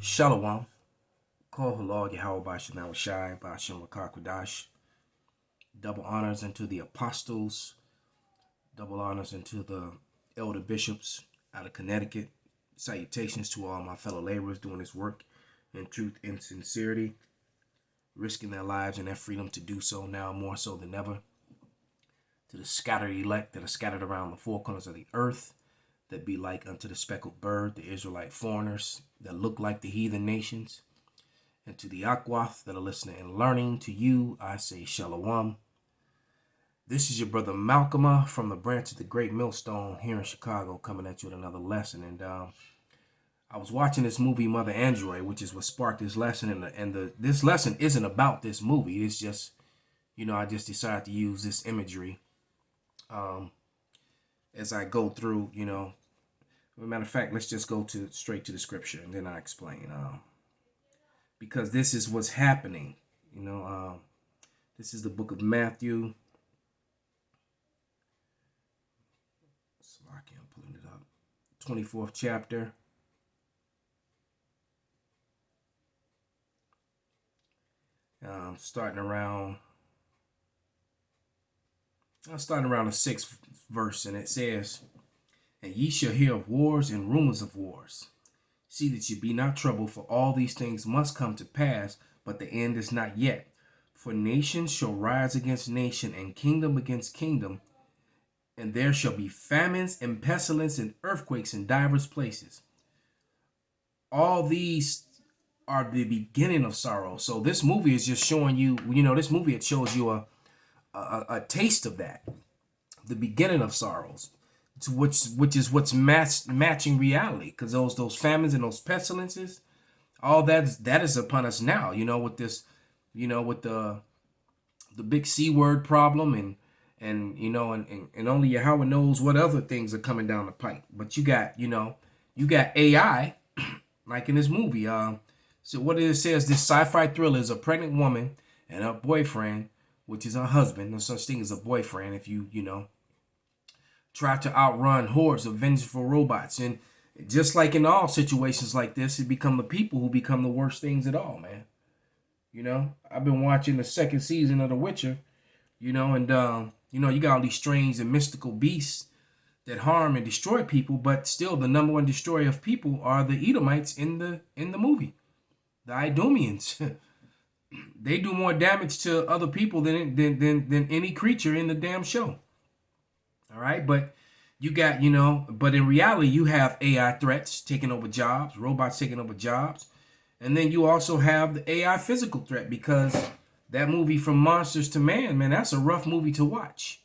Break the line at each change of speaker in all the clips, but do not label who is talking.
Shalom. Call Halal Yahweh Bashanah Shai Bashem Rakakwadash. Double honors unto the apostles. Double honors unto the elder bishops out of Connecticut. Salutations to all my fellow laborers doing this work in truth and sincerity, risking their lives and their freedom to do so now more so than ever. To the scattered elect that are scattered around the four corners of the earth, that be like unto the speckled bird, the Israelite foreigners that look like the heathen nations. And to the Akwath that are listening and learning, to you I say Shalom. This is your brother Malcolm from the branch of the Great Millstone here in Chicago, coming at you with another lesson. And I was watching this movie Mother Android, which is what sparked this lesson. And this lesson isn't about this movie. It's just, I just decided to use this imagery as I go through. As a matter of fact, let's just go straight to the scripture, and then I explain. Because this is what's happening. This is the book of Matthew. I'm pulling it up. 24th chapter. Starting around the 6th verse, and it says, "And ye shall hear of wars and rumors of wars. See that ye be not troubled, for all these things must come to pass, but the end is not yet. For nation shall rise against nation, and kingdom against kingdom, and there shall be famines and pestilence and earthquakes in divers places. All these are the beginning of sorrow." So this movie is just showing you, this movie, it shows you a taste of that, the beginning of sorrows, which is what's matching reality, because those famines and those pestilences, all that is upon us now. With this, with the big C word problem, and only Yahweh knows what other things are coming down the pipe. But you got AI, like in this movie. So what it says, this sci-fi thriller is a pregnant woman and her boyfriend, which is her husband. No such thing as a boyfriend if you try to outrun hordes of vengeful robots. And just like in all situations like this, it become the people who become the worst things at all, man. I've been watching the second season of The Witcher, and you got all these strange and mystical beasts that harm and destroy people, but still the number one destroyer of people are the Edomites in the movie. The Idumeans. They do more damage to other people than any creature in the damn show. All right, but you got, but in reality, you have AI threats taking over jobs, robots taking over jobs. And then you also have the AI physical threat, because that movie From Monsters to Man, that's a rough movie to watch.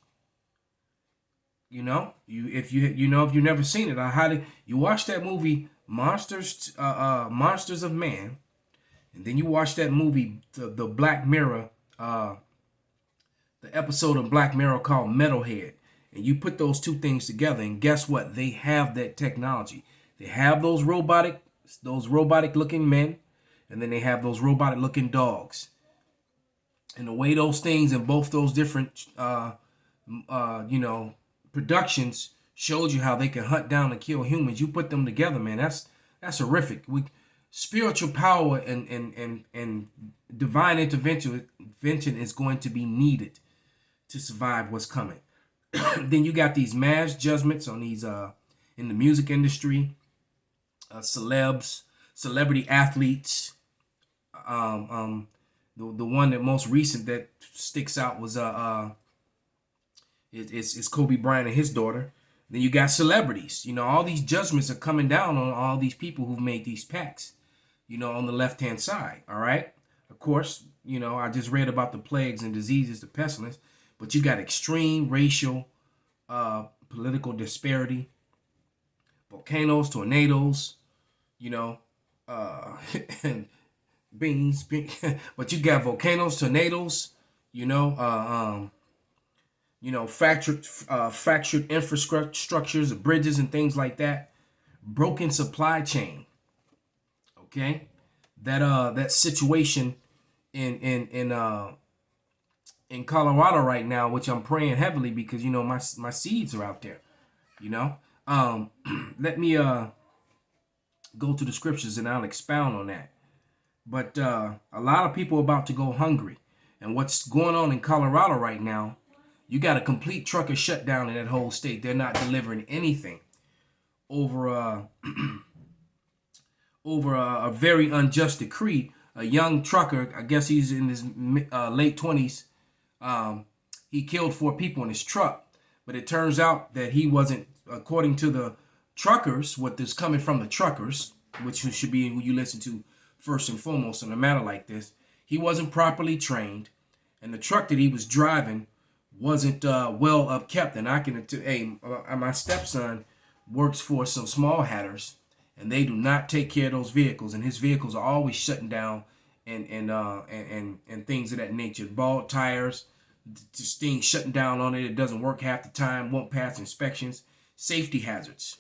If you've never seen it, I highly, you watch that movie Monsters of Man, and then you watch that movie, the Black Mirror, the episode of Black Mirror called Metalhead. And you put those two things together, and guess what? They have that technology. They have those robotic looking men, and then they have those robotic looking dogs. And the way those things in both those different productions showed you how they can hunt down and kill humans. You put them together, man. That's horrific. Spiritual power and divine intervention is going to be needed to survive what's coming. Then you got these mass judgments on these in the music industry, celebrity athletes. The one that most recent that sticks out was it's Kobe Bryant and his daughter. Then you got celebrities. All these judgments are coming down on all these people who've made these pacts. On the left-hand side. All right. Of course, I just read about the plagues and diseases, the pestilence. But you got extreme racial, political disparity, volcanoes, tornadoes, and beans. But you got volcanoes, tornadoes, fractured infrastructures, bridges, and things like that. Broken supply chain. Okay, that situation in Colorado right now, which I'm praying heavily, because my seeds are out there. Let me Go to the scriptures and I'll expound on that. But a lot of people are about to go hungry. And what's going on in Colorado right now, you got a complete trucker shutdown in that whole state. They're not delivering anything over a very unjust decree. A young trucker, I guess he's in his late 20s, he killed 4 people in his truck. But it turns out that he wasn't, according to the truckers, what is coming from the truckers, which should be who you listen to first and foremost in a matter like this, he wasn't properly trained, and the truck that he was driving wasn't well upkept. And I can, my stepson works for some small hatters, and they do not take care of those vehicles, and his vehicles are always shutting down and things of that nature. Bald tires, just things shutting down on it. It doesn't work half the time, won't pass inspections. Safety hazards.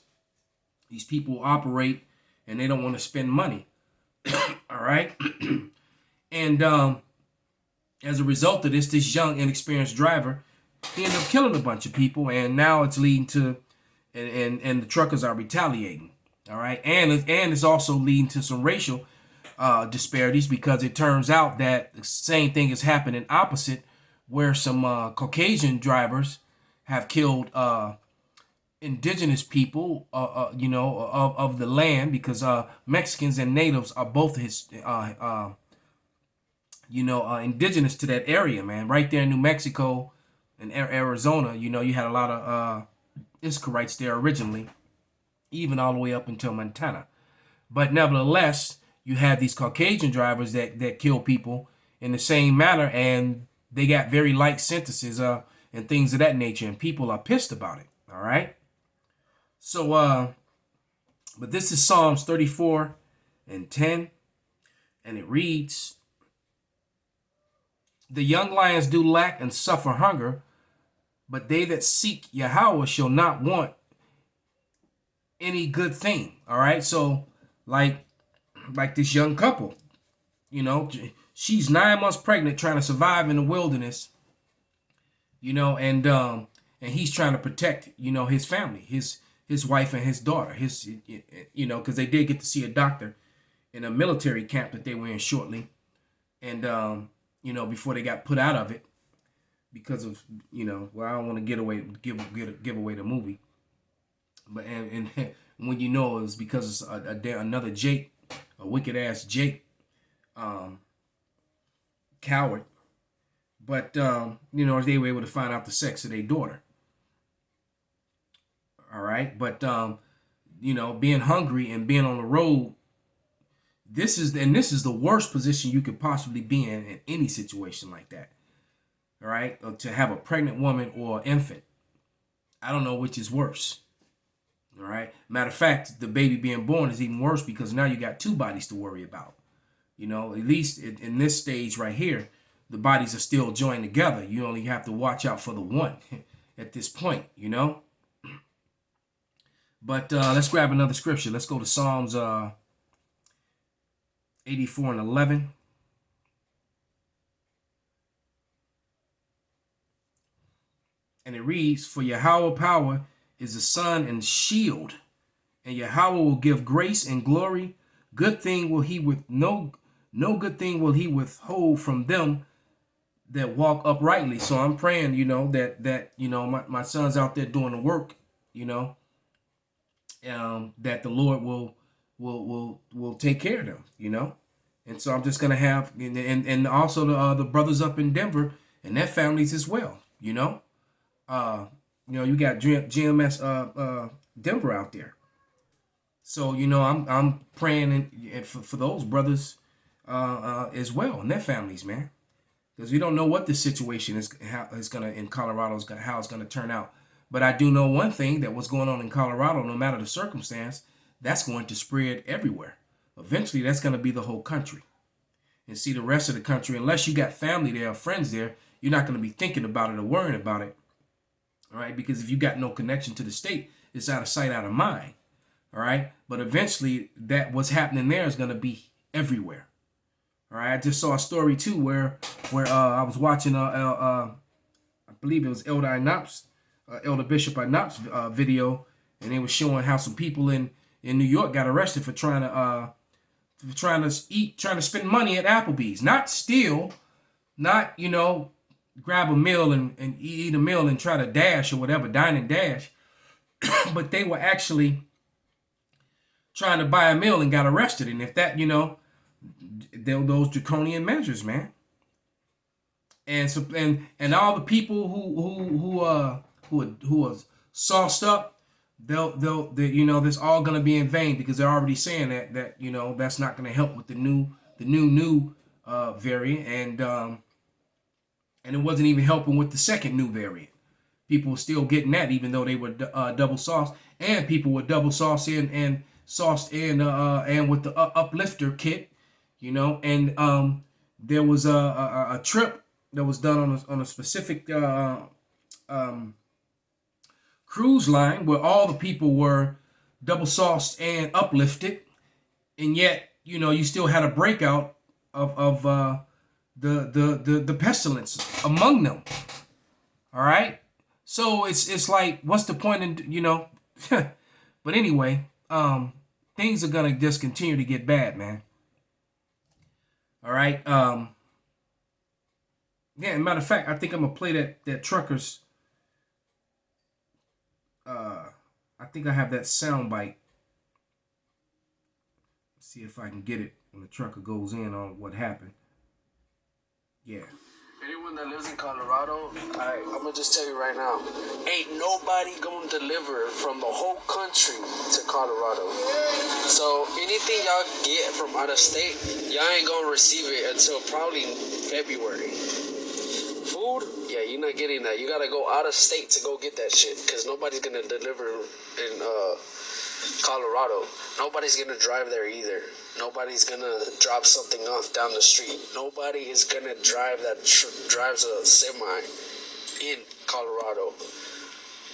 These people operate and they don't want to spend money. All right. And as a result of this young, inexperienced driver, he ended up killing a bunch of people, and now it's leading to, and the truckers are retaliating. All right. And it's also leading to some racial disparities, because it turns out that the same thing is happening opposite, where some Caucasian drivers have killed indigenous people, of the land, because Mexicans and natives are both indigenous to that area, man. Right there in New Mexico and Arizona, you had a lot of Israelites there originally, even all the way up until Montana. But nevertheless, you had these Caucasian drivers that kill people in the same manner, and they got very light sentences and things of that nature, and people are pissed about it. All right. So, but this is Psalms 34:10, and it reads, "The young lions do lack and suffer hunger, but they that seek Yahweh shall not want any good thing." All right. So like this young couple, she's 9 months pregnant, trying to survive in the wilderness, and he's trying to protect, his family, his wife and his daughter, because they did get to see a doctor in a military camp that they were in shortly. And, before they got put out of it because of, I don't want to give away the movie. But, and when it was because another Jake, a wicked ass Jake, coward. But, they were able to find out the sex of their daughter. All right. But, being hungry and being on the road, this is the worst position you could possibly be in any situation like that. All right. To have a pregnant woman or infant. I don't know which is worse. All right. Matter of fact, the baby being born is even worse, because now you got 2 bodies to worry about. At least in this stage right here, the bodies are still joined together. You only have to watch out for the one at this point, But let's grab another scripture. Let's go to Psalms 84:11. And it reads, "For Yahweh power is the sun and shield, and Yahweh will give grace and glory. Good thing will he with no good thing will he withhold from them that walk uprightly." So I'm praying, that my son's out there doing the work, that the Lord will take care of them, And so I'm just gonna have, and also the brothers up in Denver and their families as well, you got GMS Denver out there. So I'm praying for those brothers as well, and their families, man, because we don't know what the situation is, how it's gonna in Colorado, how it's gonna turn out. But I do know one thing, that what's going on in Colorado, no matter the circumstance, that's going to spread everywhere. Eventually, that's going to be the whole country. And see, the rest of the country, unless you got family there or friends there, you're not going to be thinking about it or worrying about it. All right, because if you got no connection to the state, it's out of sight, out of mind. All right, but eventually, that what's happening there is going to be everywhere. All right, I just saw a story too where I was watching I believe it was Elder Bishop Inop's video, and they were showing how some people in in New York got arrested for trying to spend money at Applebee's. Not steal, not, grab a meal and eat a meal and try to dash or whatever, dine and dash. But they were actually trying to buy a meal and got arrested. And if that, those draconian measures, man. And so and all the people who are sauced up, they'll this all gonna be in vain, because they're already saying that that's not gonna help with the new variant, and it wasn't even helping with the second new variant. People were still getting that, even though they were double sauced, and people were double sauced and sauced in and with the uplifter kit, and there was a trip that was done on a specific cruise line where all the people were double sauced and uplifted, and yet you still had a breakout of the pestilence among them. All right, so it's like, what's the point in But anyway, things are gonna just continue to get bad, man. All right. Yeah, matter of fact, I think I'm gonna play that truckers. I think I have that sound bite. See if I can get it when the trucker goes in on what happened. Yeah.
Anyone that lives in Colorado, I'm gonna just tell you right now, ain't nobody gonna deliver from the whole country to Colorado. So anything y'all get from out of state, y'all ain't gonna receive it until probably February. Food, yeah, you're not getting that. You gotta go out of state to go get that shit, because nobody's gonna deliver in Colorado. Nobody's gonna drive there either. Nobody's gonna drop something off down the street. Nobody is gonna drive drives a semi in Colorado,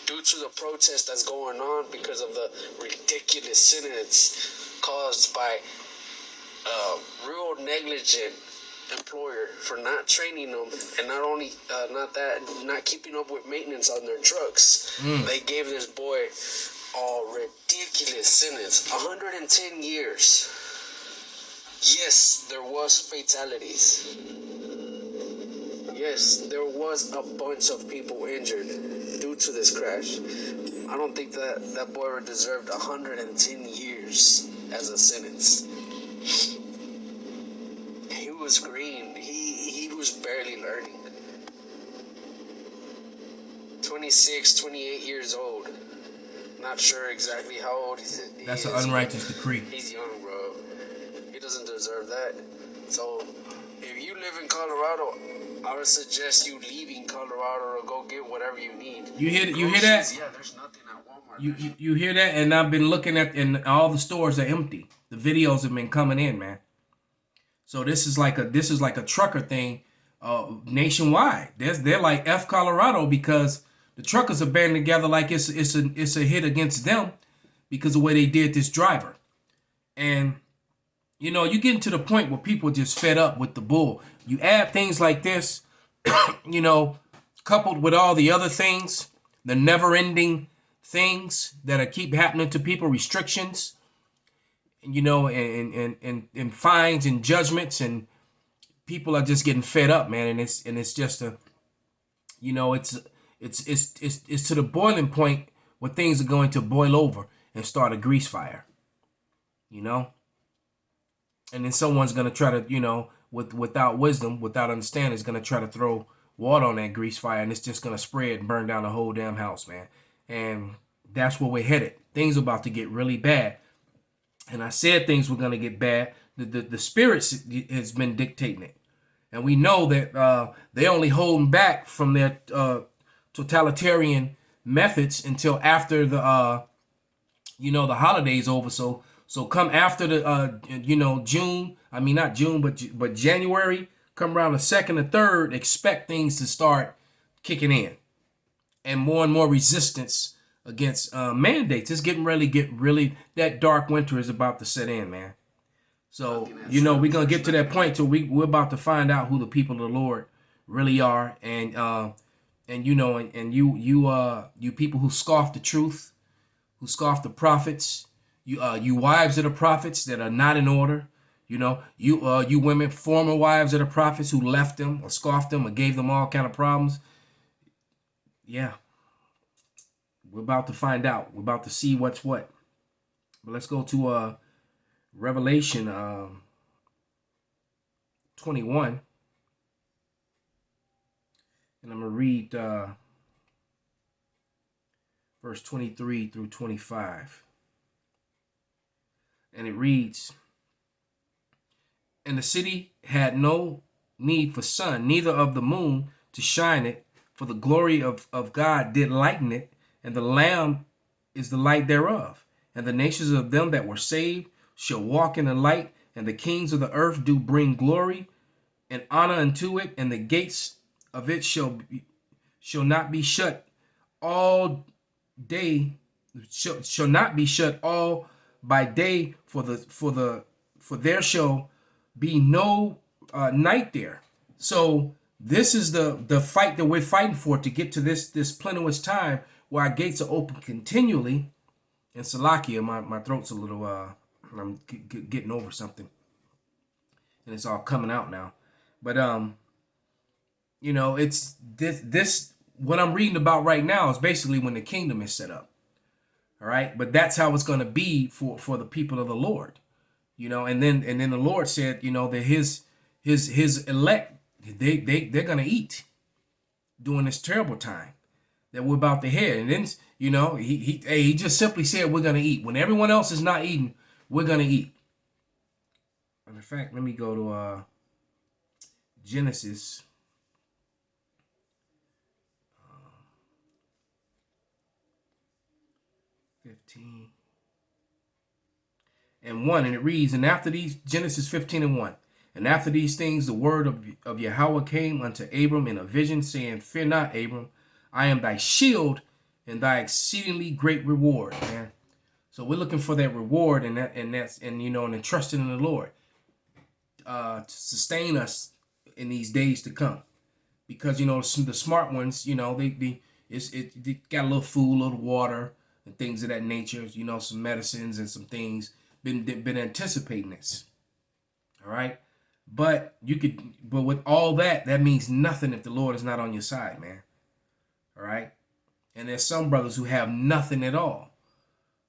due to the protest that's going on because of the ridiculous sentence caused by a real negligent employer for not training them, and not only not keeping up with maintenance on their trucks. They gave this boy a ridiculous sentence, 110 years. Yes, there was fatalities. Yes, there was a bunch of people injured due to this crash. I don't think that boy deserved 110 years as a sentence. He was green. He was barely learning. 26, 28 years old. Not sure exactly how old he is.
That's an unrighteous decree.
He's young, bro. He doesn't deserve that. So, if you live in Colorado, I would suggest you leaving Colorado to go get whatever you need.
You hear that?
Yeah, there's nothing at Walmart.
You hear that? And I've been looking at, and all the stores are empty. The videos have been coming in, man. So this is like a trucker thing, nationwide. They're like F Colorado, because the truckers are banding together like it's a hit against them because of the way they did this driver. And you get to the point where people just fed up with the bull. You add things like this, coupled with all the other things, the never-ending things that keep happening to people, restrictions, and fines and judgments, and people are just getting fed up, man. And it's just it's to the boiling point where things are going to boil over and start a grease fire, And then someone's gonna try to, without wisdom, without understanding, is gonna try to throw water on that grease fire, and it's just gonna spread and burn down the whole damn house, man. And that's where we're headed. Things are about to get really bad. And I said things were gonna get bad. The spirits has been dictating it, and we know that they're only holding back from their totalitarian methods until after the the holidays over. So come after the June. I mean, not June, but January. Come around the 2nd or 3rd. Expect things to start kicking in, and more resistance against mandates. It's getting really. That dark winter is about to set in, man. So we're gonna get to that point till we're about to find out who the people of the Lord really are, and you people who scoff the truth, who scoff the prophets. You wives of the prophets that are not in order. You know, you women, former wives of the prophets who left them or scoffed them or gave them all kind of problems. Yeah, we're about to find out. We're about to see what's what. But let's go to Revelation 21. And I'm going to read verse 23 through 25. And it reads, "And the city had no need for sun, neither of the moon to shine it, for the glory of God did lighten it, and the Lamb is the light thereof. And the nations of them that were saved shall walk in the light, and the kings of the earth do bring glory and honor unto it, and the gates of it shall not be shut all day, shall not be shut all by day, for there shall be no night there." So this is the fight that we're fighting for, to get to this plenteous time where our gates are open continually. And Salakia, my throat's a little I'm getting over something, and it's all coming out now. But you know, it's this what I'm reading about right now is basically when the kingdom is set up. All right, but that's how it's going to be for the people of the Lord. You know, and then the Lord said, you know, that his elect, they're going to eat during this terrible time that we're about to hear. And then, you know, he just simply said we're going to eat. When everyone else is not eating, we're going to eat. In fact, let me go to Genesis 15 and 1, and it reads, "And after these," Genesis 15 and 1, "and after these things the word of Yahweh came unto Abram in a vision, saying, Fear not, Abram, I am thy shield and thy exceedingly great reward." Man, so we're looking for that reward, and you know, and trusting in the Lord to sustain us in these days to come, because you know the smart ones, you know, they got a little food, a little water, and things of that nature. You know, some medicines and some things. Been anticipating this. All right. But with all that means nothing if the Lord is not on your side, man. All right. And there's some brothers who have nothing at all,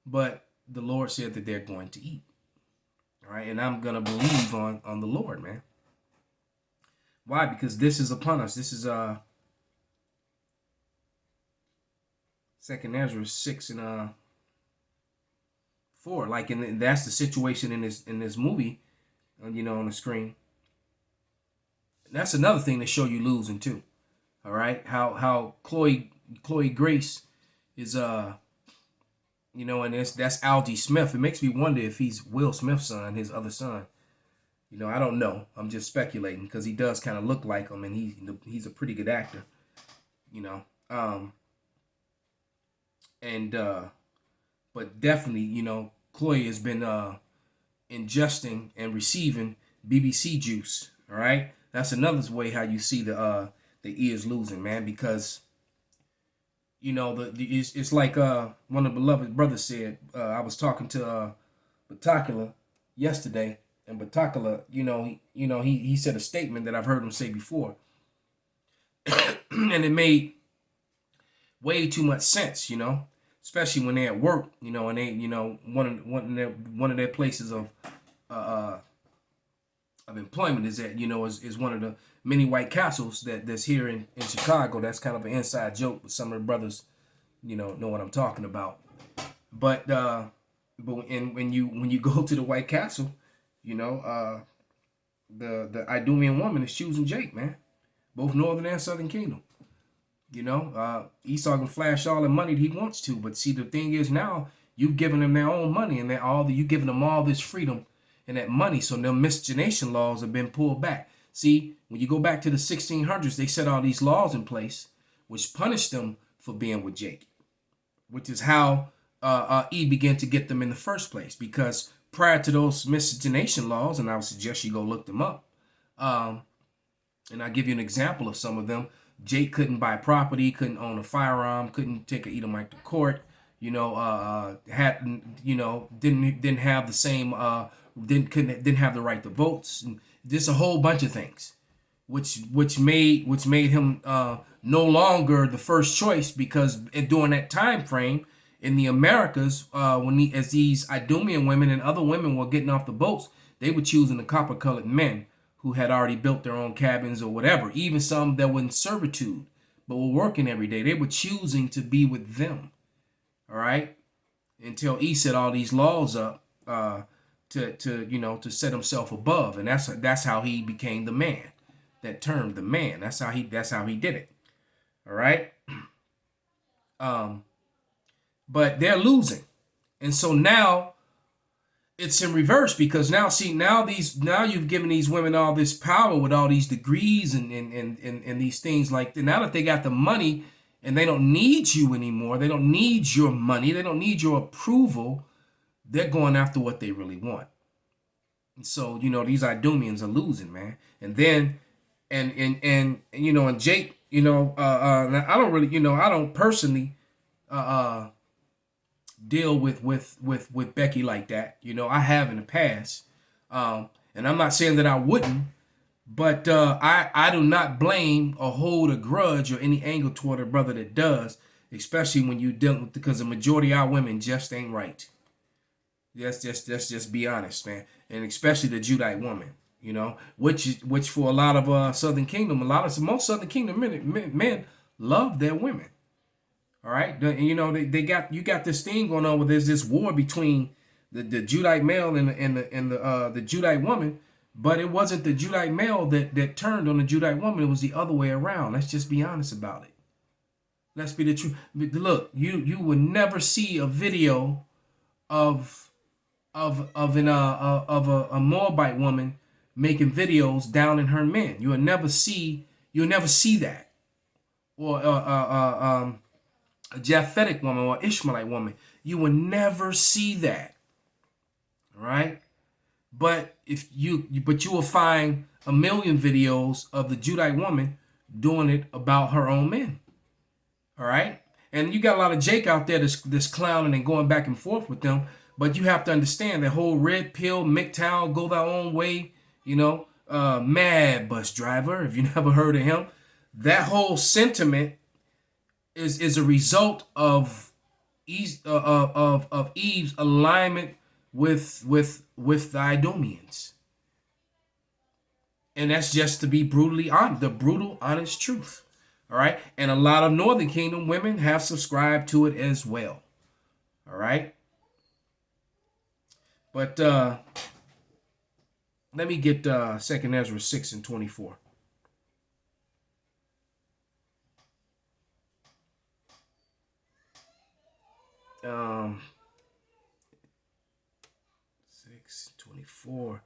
but the Lord said that they're going to eat. All right. And I'm going to believe on the Lord, man. Why? Because this is upon us. This is 2nd Ezra 6 and 4, like, and that's the situation in this movie, you know, on the screen. And that's another thing to show you losing too. All right, how Chloe Grace is you know, and that's Algie Smith. It makes me wonder if he's Will Smith's son, his other son. You know, I don't know. I'm just speculating because he does kind of look like him, and he's a pretty good actor. You know, but definitely, you know, Chloe has been ingesting and receiving BBC juice. All right, that's another way how you see the ears losing, man, because you know it's like one of the beloved brothers said. I was talking to Batacula yesterday, and Batacula, he said a statement that I've heard him say before, and it made way too much sense, you know. Especially when they're at work, you know, and they, you know, one of their places of employment is that, you know, is one of the many White Castles that's here in Chicago. That's kind of an inside joke, but some of the brothers, you know what I'm talking about. But when you go to the White Castle, you know, the Idumean woman is choosing Jake, man, both Northern and Southern Kingdom. You know, Esau can flash all the money that he wants to, but see, the thing is now you've given them their own money, and you giving them all this freedom and that money. So their miscegenation laws have been pulled back. See, when you go back to the 1600s, they set all these laws in place which punished them for being with Jake, which is how Eve began to get them in the first place. Because prior to those miscegenation laws, and I would suggest you go look them up, and I'll give you an example of some of them. Jake couldn't buy property, couldn't own a firearm, couldn't take an Edomite to court. had didn't have the same didn't have the right to votes, and just a whole bunch of things, which made him no longer the first choice, because during that time frame in the Americas, as these Idumean women and other women were getting off the boats, they were choosing the copper-colored men who had already built their own cabins or whatever. Even some that were in servitude but were working every day, they were choosing to be with them. All right, until he set all these laws up to set himself above, and that's how he became the man. That term, the man. That's how he did it. All right. But they're losing, and so now it's in reverse, because now you've given these women all this power with all these degrees and these things like that. Now that they got the money and they don't need you anymore, they don't need your money, they don't need your approval, they're going after what they really want. And so, these Idumeans are losing, man. And then and Jake, I don't really, I don't personally deal with Becky like that. I have in the past, and I'm not saying that I wouldn't, but I do not blame or hold a grudge or any anger toward a brother that does, especially when you deal with, because the majority of our women just ain't right. Let's just be honest, man, and especially the Judite woman, which for a lot of Southern Kingdom, most Southern Kingdom men love their women. All right, they got this thing going on where there's this war between the Judite male and the Judite woman, but it wasn't the Judite male that turned on the Judite woman. It was the other way around. Let's just be honest about it. Let's be the truth. Look, you would never see a video of a Moabite woman making videos downing her men. You'll never see that, or a Japhetic woman or Ishmaelite woman. You will never see that. All right, but you will find a million videos of the Judite woman doing it about her own men. All right, and you got a lot of Jake out there that's clowning and going back and forth with them. But you have to understand that whole red pill, MGTOW, go thy own way, mad bus driver, if you never heard of him, that whole sentiment is a result of Eve's alignment with the Idumeans. And that's just to be brutally honest, the brutal, honest truth. All right. And a lot of Northern Kingdom women have subscribed to it as well. All right. But let me get 2nd Ezra 6:24. Um, 6:24,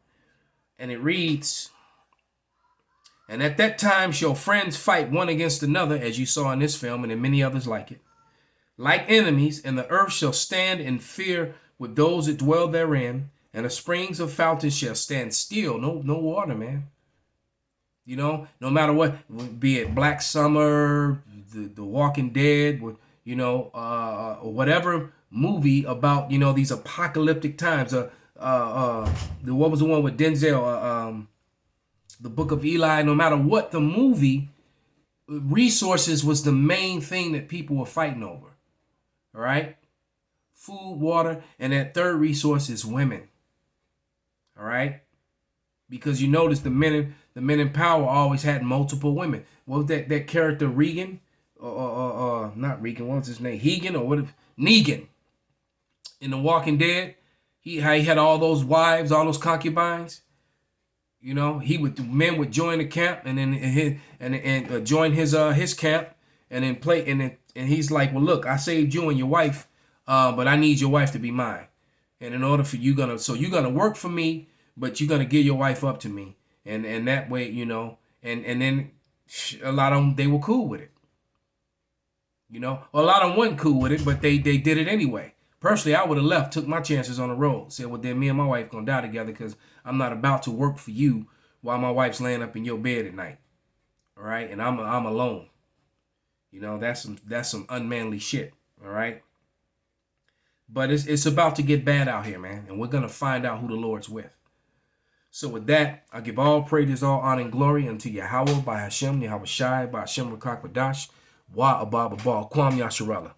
and it reads, "And at that time shall friends fight one against another, as you saw in this film and in many others like it, like enemies, and the earth shall stand in fear with those that dwell therein, and the springs of fountains shall stand still." No water, man. No matter what, be it Black Summer, the Walking Dead, or whatever movie about these apocalyptic times. What was the one with Denzel? The Book of Eli. No matter what the movie, resources was the main thing that people were fighting over. All right. Food, water, and that third resource is women. All right, because you notice the men in power always had multiple women. What was that character Regan, not Regan? What was his name? Hegan or what? Negan in The Walking Dead. He had all those wives, all those concubines. Men would join the camp and then join his camp and then play and he's like, well, look, I saved you and your wife. But I need your wife to be mine. And in order for you're gonna work for me, but you're gonna give your wife up to me. And that way, and then a lot of them, they were cool with it. A lot of them wasn't cool with it, but they did it anyway. Personally, I would have left, took my chances on the road. Said, well, then me and my wife gonna die together, because I'm not about to work for you while my wife's laying up in your bed at night. All right, and I'm alone. That's some unmanly shit. All right. But it's about to get bad out here, man. And we're going to find out who the Lord's with. So with that, I give all praises, all honor, and glory unto Yahweh, by Hashem, Yahweh Shai, by Hashem Rakak Badash, Wa Abba Babal, Kwam Yasharallah.